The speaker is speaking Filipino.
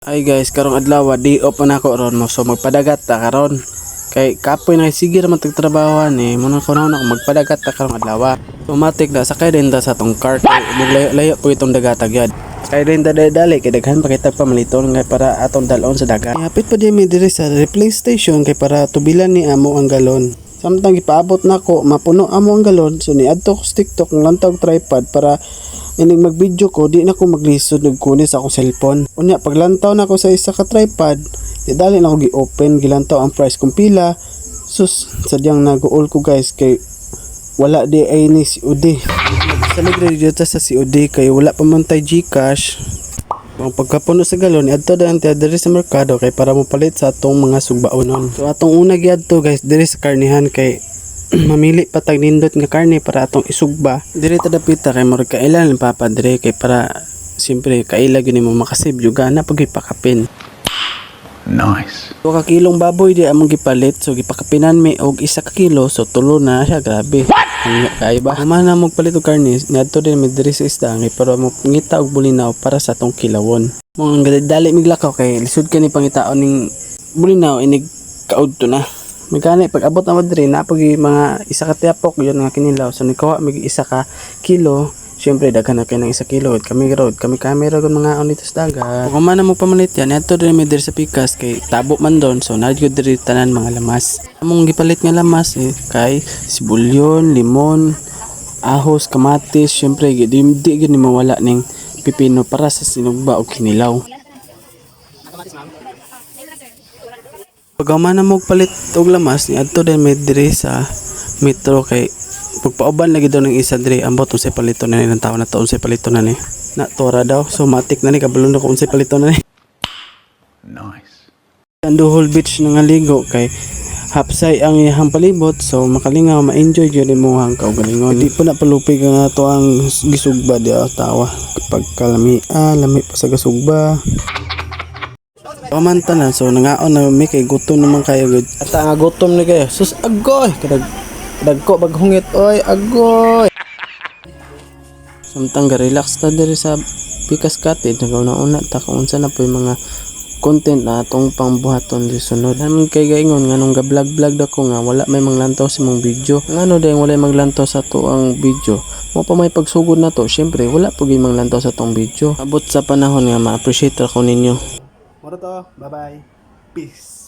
Ay guys, karong adlaw di open ako ron mo so magpadagat ta karon. Kay kapoy na sige ra man tagtrabahoan muna ko na ako magpadagat ta karong adlaw. Automatic na sakay din ta sa tong cart. Maglayo-layo po itong dagatag yad. Sakay din ta dali kay daghan pa kita pamaliton ngay para atong dalon sa dagat. Hapit pa di mi diri sa refill station kay para tubilan ni amo ang galon. Samtang ipaabot na ko mapuno amo ang galon so ni adto ko sa TikTok ng lantag tripod para inig mag-video ko, di na ko maglisod nagkunin sa akong cellphone. Unya, paglantaw na ko sa isa ka tripod, di dali na ko gi-open, gilantaw ang price kung pila. Sus, sadyang nag-uol ko guys, kay wala di ay ni COD. Salig na dito sa COD, kay wala pa man tay Gcash. Ang pagkapuno sa galon, adto daan tayo diri sa merkado, kay para mo palit sa atong mga sugbaonon. So atong una giadto guys, diri sa karnihan, kay mamili pa tag nindot nga karne para atong isugba diri ta dapita kay murag kailan papa dire kay para siyempre kaila gyud mo makasave juga na pag ipakapin. Nice. So ka kilong baboy di among gipalit so gipakapinan mi og 1 ka kilo so tulo na siya grabe. Kay ba humana mo palit og karne niadto din mi diri sa isda kay para mo ngita og bulinaw para sa atong kilawon. Mo dali miglakaw kay lisod kani pangitaon ning bulinaw inig kaudto na. Magkano pag abot na madri na pag mga 1 ka tiapok yun nga kinilaw so nikuha mig 1 ka kilo syempre daghan na kay ng 1 kilo kami camera gon mga on dito sa dagat kung man mo pamalit yan ato din mi diri sa pikas kay tabo man don so nagyud diri tanan mga lamas among gipalit nga lamas kay sibulyon limon ahos kamatis syempre di gid ni mawala ning pipino para sa sinugba og kinilaw. Pagkaman na mo palit og lamas ni adto din may diri sa metro kay pagpauban lagi daw ng isa diri ambot unsay palito na ni ng tao na to unsay palito na ni na tora daw so matik na ni kabalo na ko unsay palito na ni. Nice. Ang Duhol Beach nga ligo kay hapsay ang iyang palibot so makalingaw ma-enjoy gyud mo hang kaugalingon di po na palupig nga to ang gisugba di tawa kapag kalami lami pa sa gasugba. Pamanta na so nangaon na may kay gutom naman kayo gud. At nga gutom ni kayo. Sus agoy kadag ko baghungit oy agoy. Samtang ga relax ta diri sa Pikas Cottage nagauna-una ta kung unsa na poy mga content na atong pangbuhaton di sunod. Naman kay gaingon nganong ga vlog dako nga wala may manglantaw sa mong video. Ngano day wala manglantaw sa to ang video. Mo pa may pagsugod na to, syempre wala pug manglantaw sa tong video. Abot sa panahon nga ma-appreciate ra ko ninyo. Moro to, bye-bye. Peace.